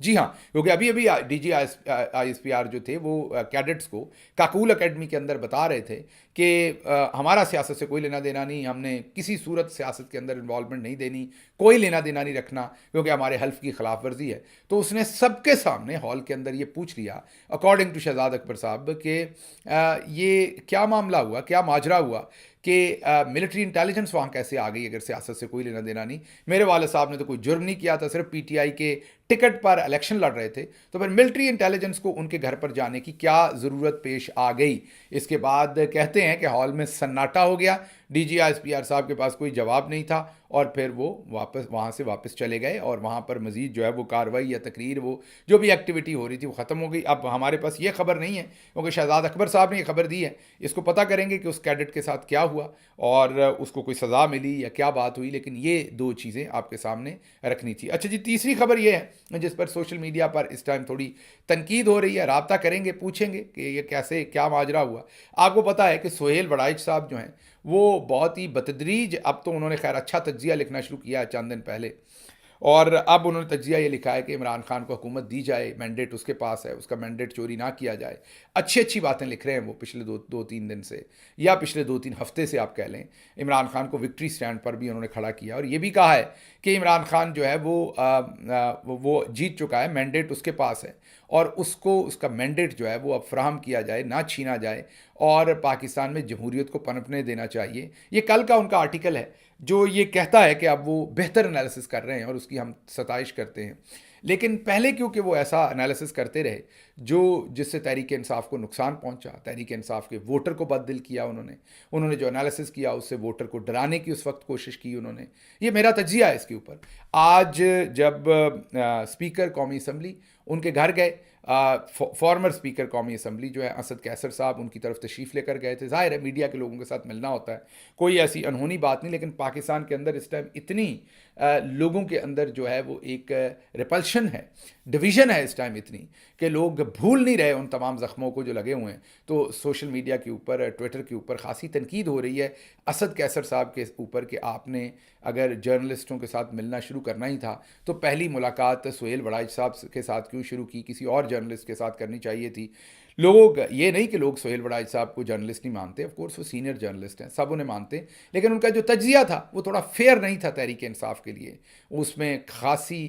جی ہاں، کیونکہ ابھی ابھی D G I S P R جو تھے وہ کیڈٹس کو کاکول اکیڈمی کے اندر بتا رہے تھے کہ ہمارا سیاست سے کوئی لینا دینا نہیں، ہم نے کسی صورت سیاست کے اندر انوالومنٹ نہیں دینی، کوئی لینا دینا نہیں رکھنا کیونکہ ہمارے حلف کی خلاف ورزی ہے۔ تو اس نے سب کے سامنے ہال کے اندر یہ پوچھ لیا اکارڈنگ ٹو شہزاد اکبر صاحب کہ یہ کیا معاملہ ہوا، کیا ماجرا ہوا کہ ملٹری انٹیلیجنس وہاں کیسے آ گئی اگر سیاست سے کوئی لینا دینا نہیں؟ میرے والد صاحب نے تو کوئی جرم نہیں کیا تھا، صرف پی ٹی آئی کے ٹکٹ پر الیکشن لڑ رہے تھے، تو پھر ملٹری انٹیلیجنس کو ان کے گھر پر جانے کی کیا ضرورت پیش آ گئی؟ اس کے بعد کہتے ہیں کہ ہال میں سناٹا ہو گیا، D G I S P R صاحب کے پاس کوئی جواب نہیں تھا، اور پھر وہ وہاں سے واپس چلے گئے، اور وہاں پر مزید جو ہے وہ کارروائی یا تقریر، وہ جو بھی ایکٹیویٹی ہو رہی تھی وہ ختم ہو گئی۔ اب ہمارے پاس یہ خبر نہیں ہے کیونکہ شہزاد اکبر صاحب نے یہ خبر دی ہے، اس کو پتہ کریں گے کہ اس کیڈٹ کے ساتھ کیا ہوا اور اس کو کوئی سزا ملی یا کیا بات ہوئی، لیکن یہ دو چیزیں آپ کے سامنے رکھنی تھی۔ اچھا جی، تیسری خبر یہ ہے جس پر سوشل میڈیا پر اس ٹائم تھوڑی تنقید ہو رہی ہے، رابطہ کریں گے، پوچھیں گے کہ یہ کیسے کیا ماجرا ہوا۔ آپ کو پتہ ہے کہ سہیل وڑائچ صاحب جو ہیں وہ بہت ہی بتدریج، اب تو انہوں نے خیر اچھا تجزیہ لکھنا شروع کیا ہے چند دن پہلے، اور اب انہوں نے تجزیہ یہ لکھا ہے کہ عمران خان کو حکومت دی جائے، مینڈیٹ اس کے پاس ہے، اس کا مینڈیٹ چوری نہ کیا جائے۔ اچھی باتیں لکھ رہے ہیں وہ پچھلے دو تین دن سے، یا پچھلے 2-3 ہفتے سے آپ کہہ لیں۔ عمران خان کو وکٹری سٹینڈ پر بھی انہوں نے کھڑا کیا، اور یہ بھی کہا ہے کہ عمران خان جو ہے وہ جیت چکا ہے، مینڈیٹ اس کے پاس ہے، اور اس کو اس کا مینڈیٹ جو ہے وہ اب فراہم کیا جائے، نہ چھینا جائے، اور پاکستان میں جمہوریت کو پنپنے دینا چاہیے۔ یہ کل کا ان کا آرٹیکل ہے جو یہ کہتا ہے کہ اب وہ بہتر انالیسس کر رہے ہیں، اور اس کی ہم ستائش کرتے ہیں۔ لیکن پہلے کیونکہ وہ ایسا انالیسس کرتے رہے جس سے تحریک انصاف کو نقصان پہنچا، تحریک انصاف کے ووٹر کو بد دل کیا انہوں نے جو انالیسس کیا اس سے ووٹر کو ڈرانے کی اس وقت کوشش کی انہوں نے۔ یہ میرا تجزیہ ہے اس کے اوپر۔ آج جب اسپیکر قومی اسمبلی ان کے گھر گئے، فارمر اسپیکر قومی اسمبلی جو ہے اسد کیسر صاحب ان کی طرف تشریف لے کر گئے تھے۔ ظاہر ہے میڈیا کے لوگوں کے ساتھ ملنا ہوتا ہے، کوئی ایسی انہونی بات نہیں، لیکن پاکستان کے اندر اس ٹائم اتنی لوگوں کے اندر جو ہے وہ ایک ریپلشن ہے، ڈویژن ہے اس ٹائم اتنی، کہ لوگ بھول نہیں رہے ان تمام زخموں کو جو لگے ہوئے ہیں۔ تو سوشل میڈیا کے اوپر، ٹویٹر کے اوپر خاصی تنقید ہو رہی ہے اسد کیسر صاحب کے اوپر کہ آپ نے اگر جرنلسٹوں کے ساتھ ملنا شروع کرنا ہی تھا تو پہلی ملاقات سہیل وڑائچ صاحب کے ساتھ کیوں شروع کی، کسی اور جرنلسٹ کے ساتھ کرنی چاہیے تھی۔ لوگ یہ نہیں کہ لوگ سہیل وڑائچ صاحب کو جرنلسٹ نہیں مانتے، آف کورس وہ سینئر جرنلسٹ ہیں، سب انہیں مانتے، لیکن ان کا جو تجزیہ تھا وہ تھوڑا فیئر نہیں تھا تحریک انصاف کے لیے۔ اس میں خاصی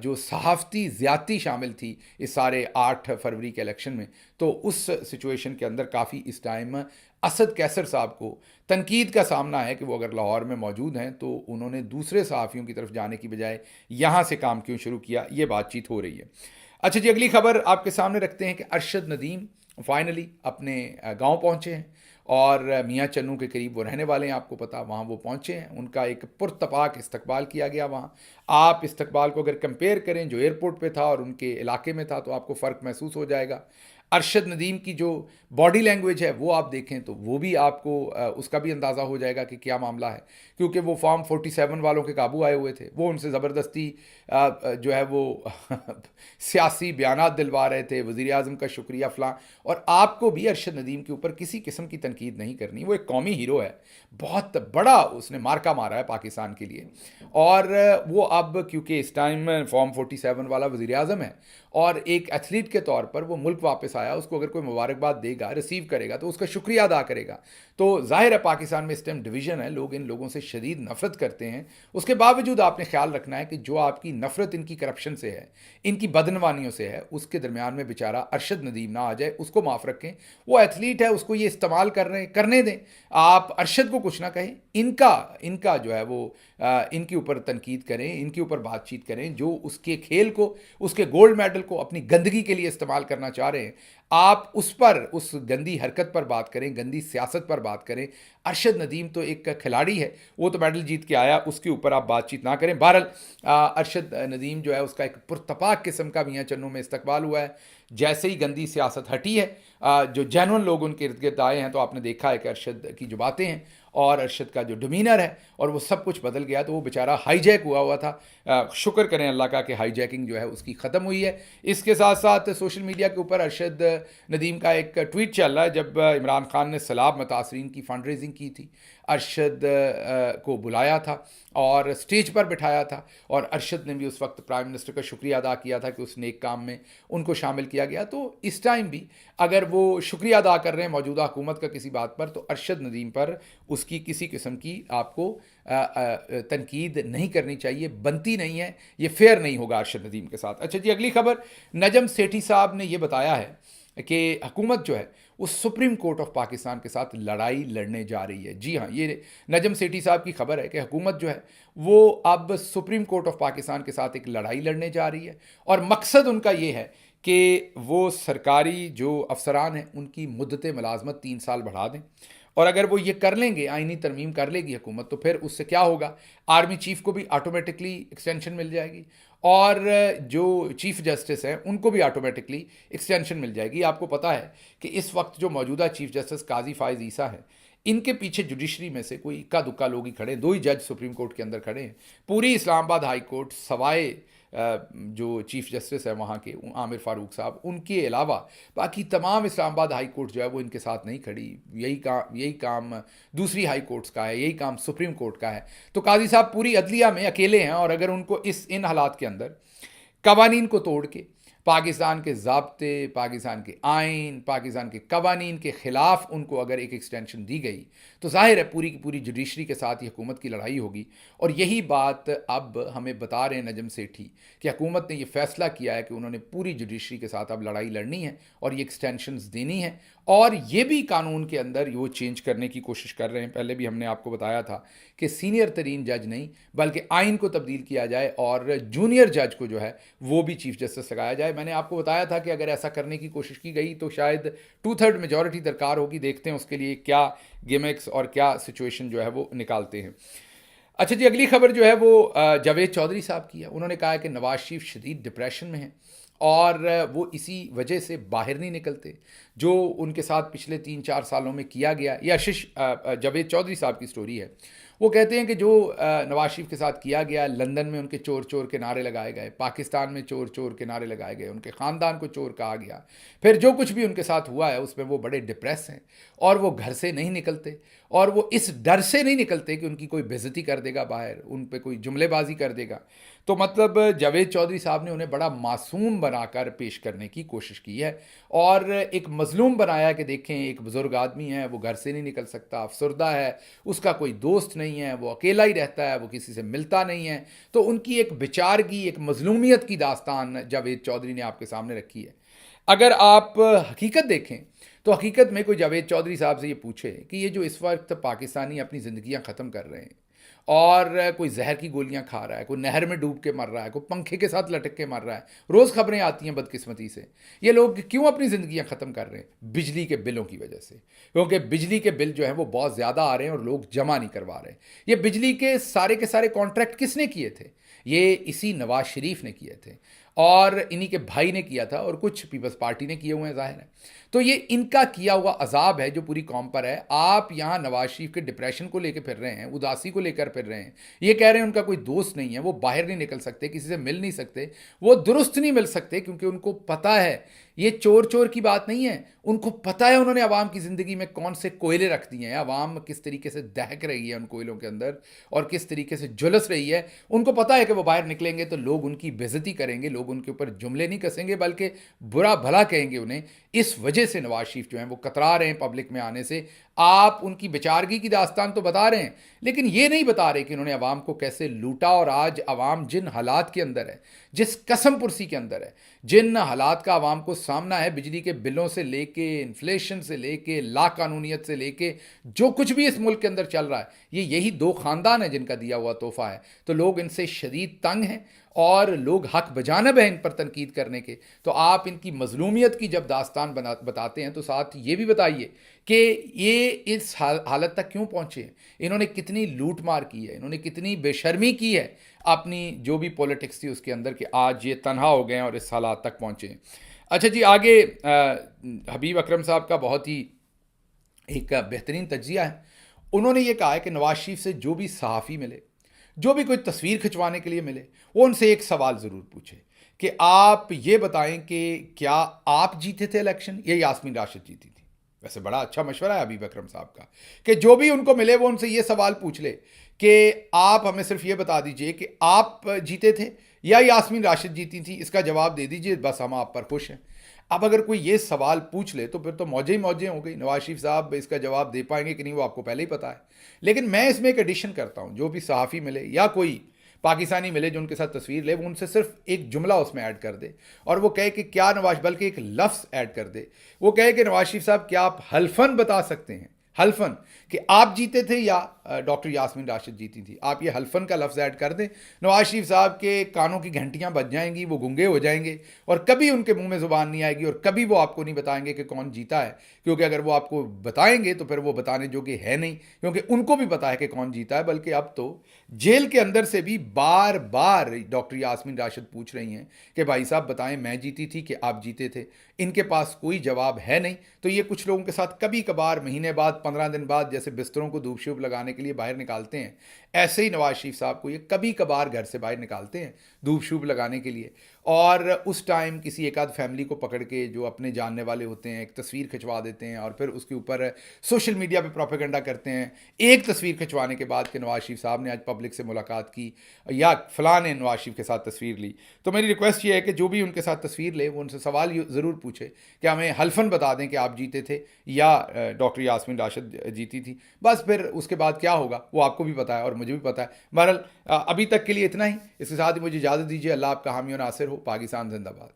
جو صحافتی زیادتی شامل تھی اس سارے 8 فروری کے الیکشن میں، تو اس سچویشن کے اندر کافی اس ٹائم اسد کیسر صاحب کو تنقید کا سامنا ہے کہ وہ اگر لاہور میں موجود ہیں تو انہوں نے دوسرے صحافیوں کی طرف جانے کی بجائے یہاں سے کام کیوں شروع کیا، یہ بات چیت ہو رہی ہے۔ اچھا جی، اگلی خبر آپ کے سامنے رکھتے ہیں کہ ارشد ندیم فائنلی اپنے گاؤں پہنچے ہیں، اور میاں چنوں کے قریب وہ رہنے والے ہیں، آپ کو پتا، وہاں وہ پہنچے ہیں، ان کا ایک پرتپاک استقبال کیا گیا وہاں۔ آپ استقبال کو اگر کمپیئر کریں جو ایئرپورٹ پہ تھا اور ان کے علاقے میں تھا تو آپ کو فرق محسوس ہو جائے گا۔ ارشد ندیم کی جو باڈی لینگویج ہے وہ آپ دیکھیں تو وہ بھی آپ کو اس کا بھی اندازہ ہو جائے گا کہ کیا معاملہ ہے، کیونکہ وہ فارم 47 والوں کے قابو آئے ہوئے تھے، وہ ان سے زبردستی جو ہے وہ سیاسی بیانات دلوا رہے تھے، وزیر اعظم کا شکریہ فلاں۔ اور آپ کو بھی ارشد ندیم کے اوپر کسی قسم کی تنقید نہیں کرنی، وہ ایک قومی ہیرو ہے، بہت بڑا اس نے مارکا مارا ہے پاکستان کے لیے، اور وہ اب کیونکہ اس ٹائم فارم 47 والا وزیر اعظم ہے اور ایک ایتھلیٹ کے طور پر وہ ملک واپس آیا، اس کو اگر کوئی مبارکباد دے گا، ریسیو کرے گا تو اس کا شکریہ ادا کرے گا۔ تو ظاہر ہے پاکستان میں اس ٹائم ڈویژن ہے، لوگ ان لوگوں سے شدید نفرت کرتے ہیں، اس کے باوجود آپ نے خیال رکھنا ہے کہ جو آپ کی نفرت ان کی کرپشن سے ہے، ان کی بدعنوانیوں سے ہے، اس کے درمیان میں بیچارہ ارشد ندیم نہ آ جائے، اس کو معاف رکھیں، وہ ایتھلیٹ ہے، اس کو یہ استعمال کرنے دیں، آپ ارشد کو کچھ نہ کہیں، ان کا جو ہے وہ ان کے اوپر تنقید کریں، ان کے اوپر بات چیت کریں، جو اس کے کھیل کو، اس کے گولڈ میڈل کو اپنی گندگی کے لیے استعمال کرنا چاہ رہے ہیں، آپ اس پر، اس گندی حرکت پر بات کریں، گندی سیاست پر بات کریں۔ ارشد ندیم تو ایک کھلاڑی ہے، وہ تو میڈل جیت کے آیا، اس کے اوپر آپ بات چیت نہ کریں۔ بہرحال ارشد ندیم جو ہے اس کا ایک پرتپاک قسم کا میاں چنوں میں استقبال ہوا ہے، جیسے ہی گندی سیاست ہٹی ہے، جو جینون لوگ ان کے ارد گرد آئے ہیں، تو آپ نے دیکھا ہے کہ ارشد کی جو باتیں ہیں اور ارشد کا جو ڈومینر ہے اور وہ سب کچھ بدل گیا. تو وہ بیچارہ ہائی جیک ہوا تھا. شکر کریں اللہ کا کہ ہائی جیکنگ جو ہے اس کی ختم ہوئی ہے. اس کے ساتھ ساتھ سوشل میڈیا کے اوپر ارشد ندیم کا ایک ٹویٹ چل رہا ہے جب عمران خان نے سیلاب متاثرین کی فنڈ ریزنگ کی تھی. ارشد کو بلایا تھا اور اسٹیج پر بٹھایا تھا, اور ارشد نے بھی اس وقت پرائم منسٹر کا شکریہ ادا کیا تھا کہ اس نیک کام میں ان کو شامل کیا گیا. تو اس ٹائم بھی اگر وہ شکریہ ادا کر رہے ہیں موجودہ حکومت کا کسی بات پر, تو ارشد ندیم پر اس کی کسی قسم کی آپ کو تنقید نہیں کرنی چاہیے, بنتی نہیں ہے, یہ فیئر نہیں ہوگا ارشد ندیم کے ساتھ. اچھا جی, اگلی خبر. نجم سیٹھی صاحب نے یہ بتایا ہے کہ حکومت جو ہے وہ سپریم کورٹ آف پاکستان کے ساتھ لڑائی لڑنے جا رہی ہے. جی ہاں, یہ نجم سیٹھی صاحب کی خبر ہے کہ حکومت جو ہے وہ اب سپریم کورٹ آف پاکستان کے ساتھ ایک لڑائی لڑنے جا رہی ہے, اور مقصد ان کا یہ ہے کہ وہ سرکاری جو افسران ہیں ان کی مدت ملازمت 3 سال بڑھا دیں. اور اگر وہ یہ کر لیں گے, آئینی ترمیم کر لے گی حکومت, تو پھر اس سے کیا ہوگا, آرمی چیف کو بھی آٹومیٹکلی ایکسٹینشن مل جائے گی, اور جو چیف جسٹس ہیں ان کو بھی آٹومیٹکلی ایکسٹینشن مل جائے گی. آپ کو پتہ ہے کہ اس وقت جو موجودہ چیف جسٹس قاضی فائز عیسیٰ ہیں, ان کے پیچھے جوڈیشری میں سے کوئی اکا دکا لوگ ہی کھڑے ہیں. 2 ہی جج سپریم کورٹ کے اندر کھڑے ہیں. پوری اسلام آباد ہائی کورٹ سوائے جو چیف جسٹس ہے وہاں کے عامر فاروق صاحب, ان کے علاوہ باقی تمام اسلام آباد ہائی کورٹ جو ہے وہ ان کے ساتھ نہیں کھڑی. یہی کام دوسری ہائی کورٹس کا ہے, یہی کام سپریم کورٹ کا ہے. تو قاضی صاحب پوری عدلیہ میں اکیلے ہیں, اور اگر ان کو ان حالات کے اندر قوانین کو توڑ کے پاکستان کے ضابطے, پاکستان کے آئین, پاکستان کے قوانین کے خلاف ان کو اگر ایک ایکسٹینشن دی گئی, تو ظاہر ہے پوری کی پوری جوڈیشری کے ساتھ یہ حکومت کی لڑائی ہوگی. اور یہی بات اب ہمیں بتا رہے ہیں نجم سیٹھی کہ حکومت نے یہ فیصلہ کیا ہے کہ انہوں نے پوری جوڈیشری کے ساتھ اب لڑائی لڑنی ہے اور یہ ایکسٹینشنز دینی ہے, اور یہ بھی قانون کے اندر وہ چینج کرنے کی کوشش کر رہے ہیں. پہلے بھی ہم نے آپ کو بتایا تھا کہ سینئر ترین جج نہیں بلکہ آئین کو تبدیل کیا جائے, اور جونیئر جج کو جو ہے وہ بھی چیف جسٹس لگایا جائے. میں نے آپ کو بتایا تھا کہ اگر ایسا کرنے کی کوشش کی گئی تو شاید 2/3 میجورٹی درکار ہوگی. دیکھتے ہیں اس کے لیے کیا گیمکس اور کیا سچویشن جو ہے وہ نکالتے ہیں. اچھا جی, اگلی خبر جو ہے وہ جاوید چودھری صاحب کی ہے. انہوں نے کہا ہے کہ نواز شریف شدید ڈپریشن میں ہیں اور وہ اسی وجہ سے باہر نہیں نکلتے. جو ان کے ساتھ پچھلے 3-4 سالوں میں کیا گیا, یہ جاوید چودھری صاحب کی سٹوری ہے. وہ کہتے ہیں کہ جو نواز شریف کے ساتھ کیا گیا, لندن میں ان کے چور چور کے نعرے لگائے گئے, پاکستان میں چور چور کے نعرے لگائے گئے, ان کے خاندان کو چور کہا گیا, پھر جو کچھ بھی ان کے ساتھ ہوا ہے اس میں وہ بڑے ڈپریس ہیں, اور وہ گھر سے نہیں نکلتے, اور وہ اس ڈر سے نہیں نکلتے کہ ان کی کوئی بے عزتی کر دے گا باہر, ان پہ کوئی جملے بازی کر دے گا. تو مطلب جاوید چودھری صاحب نے انہیں بڑا معصوم بنا کر پیش کرنے کی کوشش کی ہے, اور ایک مظلوم بنایا کہ دیکھیں ایک بزرگ آدمی ہے, وہ گھر سے نہیں نکل سکتا, افسردہ ہے, اس کا کوئی دوست نہیں ہے, وہ اکیلا ہی رہتا ہے, وہ کسی سے ملتا نہیں ہے. تو ان کی ایک بیچارگی, ایک مظلومیت کی داستان جاوید چودھری نے آپ کے سامنے رکھی ہے. اگر آپ حقیقت دیکھیں تو حقیقت میں کوئی جاوید چودھری صاحب سے یہ پوچھے کہ یہ جو اس وقت پاکستانی اپنی زندگیاں ختم کر رہے ہیں, اور کوئی زہر کی گولیاں کھا رہا ہے, کوئی نہر میں ڈوب کے مر رہا ہے, کوئی پنکھے کے ساتھ لٹک کے مر رہا ہے, روز خبریں آتی ہیں بدقسمتی سے, یہ لوگ کیوں اپنی زندگیاں ختم کر رہے ہیں؟ بجلی کے بلوں کی وجہ سے, کیونکہ بجلی کے بل جو ہیں وہ بہت زیادہ آ رہے ہیں اور لوگ جمع نہیں کروا رہے. یہ بجلی کے سارے کانٹریکٹ کس نے کیے تھے؟ یہ اسی نواز شریف نے کیے تھے, اور انہی کے بھائی نے کیا تھا, اور کچھ پیپلز پارٹی نے کیے ہوئے ہیں, ظاہر ہے. تو یہ ان کا کیا ہوا عذاب ہے جو پوری قوم پر ہے. آپ یہاں نواز شریف کے ڈپریشن کو لے کے پھر رہے ہیں, اداسی کو لے کر پھر رہے ہیں, یہ کہہ رہے ہیں ان کا کوئی دوست نہیں ہے, وہ باہر نہیں نکل سکتے, کسی سے مل نہیں سکتے, وہ درست نہیں مل سکتے, کیونکہ ان کو پتہ ہے یہ چور چور کی بات نہیں ہے. ان کو پتہ ہے انہوں نے عوام کی زندگی میں کون سے کوئلے رکھ دیے ہیں, عوام کس طریقے سے دہک رہی ہے ان کوئلوں کے اندر, اور کس طریقے سے جھلس رہی ہے. ان کو پتہ ہے کہ وہ باہر نکلیں گے تو لوگ ان کی بے عزتی کریں گے, لوگ ان کے اوپر جملے نہیں کسیں گے بلکہ برا بھلا کہیں گے انہیں. اس وجہ سے نواز شریف جو ہیں وہ کترا رہے ہیں پبلک میں آنے سے. آپ ان کی بیچارگی کی داستان تو بتا رہے ہیں, لیکن یہ نہیں بتا رہے کہ انہوں نے عوام کو کیسے لوٹا, اور آج عوام جن حالات کے اندر ہے, جس قسم پرسی کے اندر ہے, جن حالات کا عوام کو سامنا ہے, بجلی کے بلوں سے لے کے, انفلیشن سے لے کے, لا قانونیت سے لے کے, جو کچھ بھی اس ملک کے اندر چل رہا ہے, یہی 2 خاندان ہیں جن کا دیا ہوا تحفہ ہے. تو لوگ ان سے شدید تنگ ہیں, اور لوگ حق بجانب ہیں ان پر تنقید کرنے کے. تو آپ ان کی مظلومیت کی جب داستان بتاتے ہیں تو ساتھ یہ بھی بتائیے کہ یہ اس حالت تک کیوں پہنچے ہیں, انہوں نے کتنی لوٹ مار کی ہے, انہوں نے کتنی بے شرمی کی ہے اپنی جو بھی پولیٹکس تھی اس کے اندر, کہ آج یہ تنہا ہو گئے ہیں اور اس حالات تک پہنچے ہیں. اچھا جی, آگے حبیب اکرم صاحب کا بہت ہی ایک بہترین تجزیہ ہے. انہوں نے یہ کہا ہے کہ نواز شریف سے جو بھی صحافی ملے، جو بھی کوئی تصویر کھنچوانے کے لیے ملے، وہ ان سے ایک سوال ضرور پوچھے کہ آپ یہ بتائیں کہ کیا آپ جیتے تھے الیکشن یا یاسمین راشد جیتی تھی؟ ویسے بڑا اچھا مشورہ ہے حبیب اکرم صاحب کا کہ جو بھی ان کو ملے وہ ان سے یہ سوال پوچھ لے کہ آپ ہمیں صرف یہ بتا دیجئے کہ آپ جیتے تھے یا یاسمین راشد جیتی تھی، اس کا جواب دے دیجئے، بس ہم آپ پر خوش ہیں۔ اب اگر کوئی یہ سوال پوچھ لے تو پھر تو موجیں ہی موجیں ہو گئی، نواز شریف صاحب اس کا جواب دے پائیں گے کہ نہیں وہ آپ کو پہلے ہی پتا ہے۔ لیکن میں اس میں ایک ایڈیشن کرتا ہوں، جو بھی صحافی ملے یا کوئی پاکستانی ملے جو ان کے ساتھ تصویر لے، وہ ان سے صرف ایک جملہ اس میں ایڈ کر دے اور وہ کہے کہ کیا نواز، بلکہ ایک لفظ ایڈ کر دے، وہ کہے کہ نواز شریف صاحب کیا آپ حلفاً بتا سکتے ہیں، حلفاً، کہ آپ جیتے تھے یا ڈاکٹر یاسمین راشد جیتی تھی؟ آپ یہ حلفاً کا لفظ ایڈ کر دیں، نواز شریف صاحب کے کانوں کی گھنٹیاں بج جائیں گی، وہ گنگے ہو جائیں گے اور کبھی ان کے منہ میں زبان نہیں آئے گی اور کبھی وہ آپ کو نہیں بتائیں گے کہ کون جیتا ہے، کیونکہ اگر وہ آپ کو بتائیں گے تو پھر وہ بتانے جو کہ ہے نہیں، کیونکہ ان کو بھی پتا ہے کہ کون جیتا ہے۔ بلکہ اب تو جیل کے اندر سے بھی بار بار ڈاکٹر یاسمین راشد پوچھ رہی ہیں کہ بھائی صاحب بتائیں میں جیتی تھی کہ آپ جیتے تھے؟ ان کے پاس کوئی جواب ہے نہیں۔ تو یہ کچھ لوگوں کے ساتھ کبھی کبھار مہینے بعد، 15 دن بعد، جیسے بستروں کو دھوپ شوپ لگانے کے لیے باہر نکالتے ہیں، ایسے ہی نواز شریف صاحب کو یہ کبھی کبھار گھر سے باہر نکالتے ہیں دھوپ شوپ لگانے کے لیے، اور اس ٹائم کسی ایک آدھ فیملی کو پکڑ کے جو اپنے جاننے والے ہوتے ہیں ایک تصویر کھنچوا دیتے ہیں اور پھر اس کے اوپر سوشل میڈیا پہ پروپیگنڈا کرتے ہیں ایک تصویر کھنچوانے کے بعد کہ نواز شریف صاحب نے آج پبلک سے ملاقات کی یا فلاں نے نواز شریف کے ساتھ تصویر لی۔ تو میری ریکویسٹ یہ ہے کہ جو بھی ان کے ساتھ تصویر لے وہ ان سے سوال ضرور پوچھے کہ ہمیں حلفاً بتا دیں کہ آپ جیتے تھے یا ڈاکٹر یاسمین راشد جیتی تھی۔ بس پھر اس کے بعد کیا ہوگا وہ آپ کو بھی پتا ہے اور مجھے بھی پتا ہے۔ بہرحال ابھی تک کے لیے اتنا ہی، اس کے ساتھ ہی مجھے اجازت دیجیے۔ اللہ آپ کا حامی و ناصر ہو۔ پاکستان زندہ باد۔